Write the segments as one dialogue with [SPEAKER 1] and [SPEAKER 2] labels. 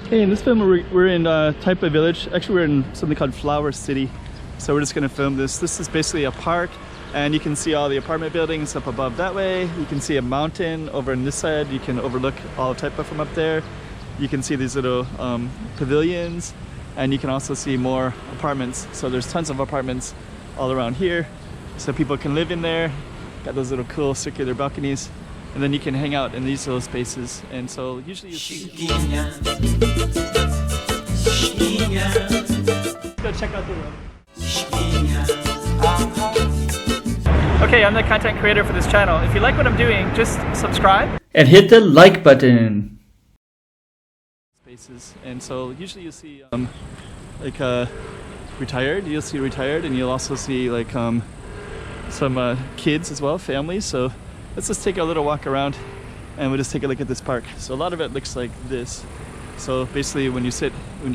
[SPEAKER 1] Okay, in this film we're in Taipa village. Actually, we're in something called Flower City. So we're just gonna film this. This is basically a park, and you can see all the apartment buildings up above that way. You can see a mountain over on this side. You can overlook all of Taipa from up there. You can see these little pavilions, and you can also see more apartments. So there's tons of apartments all around here, so people can live in there. Got those little cool circular balconies, and then you can hang out in these little spaces. And so usually you see... Let's go check out the room. Okay, I'm the content creator for this channel. If you like what I'm doing, just subscribe and hit the like button. Spaces, and so usually you see retired. You'll see retired, and you'll also see like some kids as well, families. So let's just take a little walk around, and we'll just take a look at this park. So a lot of it looks like this. So basically, when you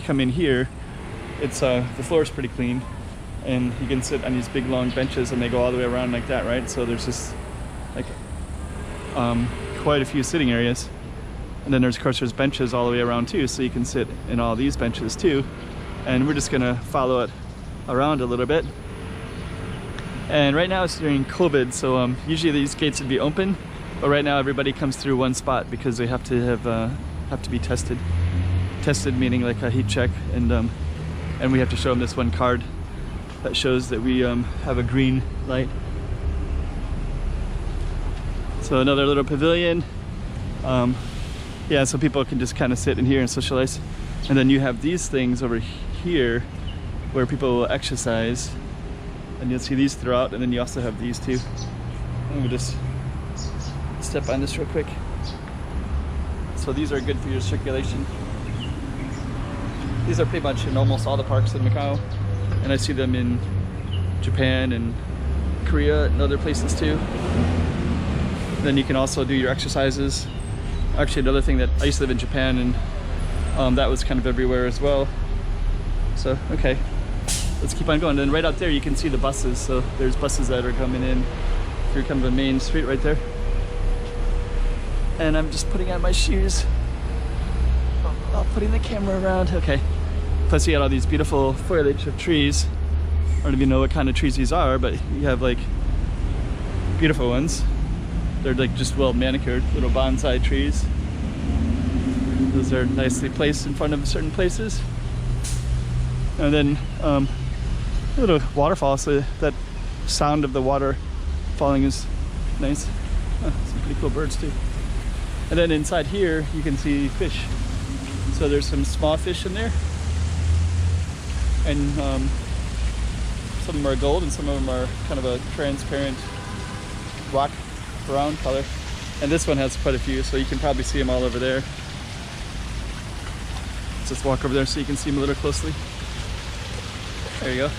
[SPEAKER 1] come in here, it's the floor is pretty clean. And you can sit on these big long benches, and they go all the way around like that, right? So there's just like quite a few sitting areas. And then there's, of course, there's benches all the way around too, so you can sit in all these benches too. And we're just gonna follow it around a little bit. And right now it's during COVID, so usually these gates would be open, but right now everybody comes through one spot because they have to be tested. Tested meaning like a heat check, and we have to show them this one card that shows that we have a green light. So another little pavilion. Yeah, so people can just kind of sit in here and socialize. And then you have these things over here where people will exercise. And you'll see these throughout, and then you also have these too. And we'll just step on this real quick. So these are good for your circulation. These are pretty much in almost all the parks in Macau. And I see them in Japan and Korea and other places too. Then you can also do your exercises. Actually, another thing that I used to live in Japan, and that was kind of everywhere as well. So, okay, let's keep on going. And right out there you can see the buses. So there's buses that are coming in through kind of a main street right there. And I'm just putting on my shoes. Putting the camera around, okay. Plus you got all these beautiful foliage of trees. I don't even know what kind of trees these are, but you have like beautiful ones. They're like just well manicured little bonsai trees. Those are nicely placed in front of certain places. And then a little waterfall, so that sound of the water falling is nice. Some pretty cool birds too. And then inside here you can see fish. So there's some small fish in there. And some of them are gold, and some of them are kind of a transparent rock brown color. And this one has quite a few, so you can probably see them all over there. Let's just walk over there so you can see them a little closely. There you go.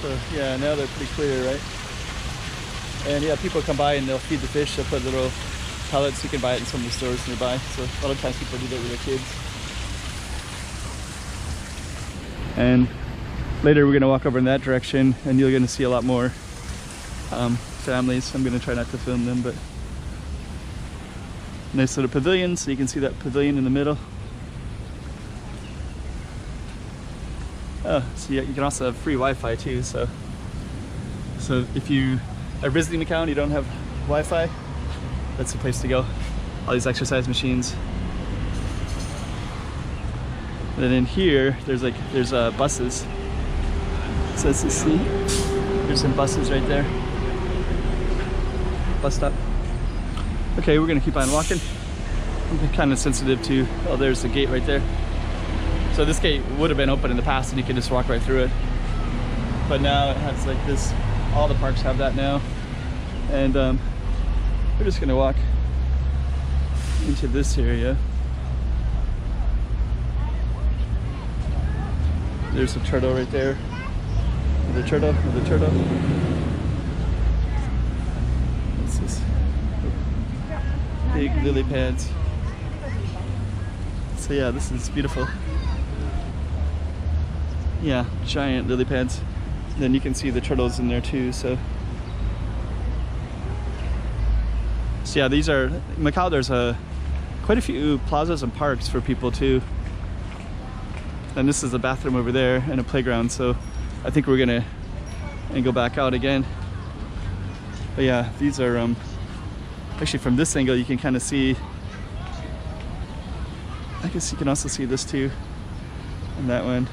[SPEAKER 1] So yeah, now they're pretty clear, right? And yeah, people come by and they'll feed the fish. They'll put little pellets. You can buy it in some of the stores nearby. So a lot of times people do that with their kids. And later we're going to walk over in that direction, and you're going to see a lot more families. I'm going to try not to film them, but nice little pavilion, so you can see that pavilion in the middle. Oh, so you can also have free Wi-Fi too, so if you are visiting Macau and you don't have Wi-Fi, that's the place to go. All these exercise machines. And then in here, there's buses. So let's see. There's some buses right there. Bus stop. Okay, we're gonna keep on walking. I'm kind of sensitive to, oh, there's the gate right there. So this gate would have been open in the past and you could just walk right through it. But now it has like this, all the parks have that now. And we're just gonna walk into this area. There's a turtle right there. Another turtle, another turtle. What's this? Big lily pads. So yeah, this is beautiful. Yeah, giant lily pads. And then you can see the turtles in there too, so yeah, these are, in Macau there's quite a few plazas and parks for people too. And this is a bathroom over there and a playground, so I think we're gonna go back out again. But yeah, these are actually from this angle you can kind of see. I guess you can also see this too, and that one.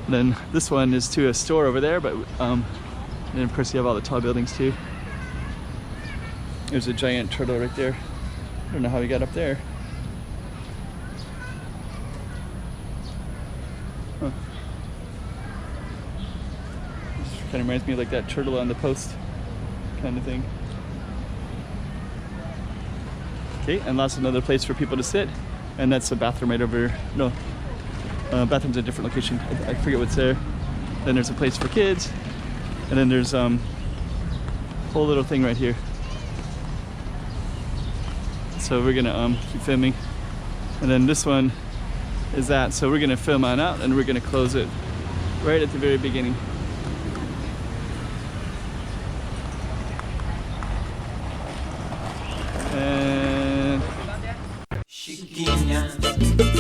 [SPEAKER 1] And then this one is to a store over there, but and then of course you have all the tall buildings too. There's a giant turtle right there. I don't know how he got up there. Huh. This kind of reminds me of like that turtle on the post kind of thing. Okay, and that's another place for people to sit, and that's a bathroom right over. No, bathroom's a different location. I forget what's there. Then there's a place for kids, and then there's a whole little thing right here. So we're gonna keep filming, and then this one is that. So we're gonna film on out, and we're gonna close it right at the very beginning. And
[SPEAKER 2] Chiquinha,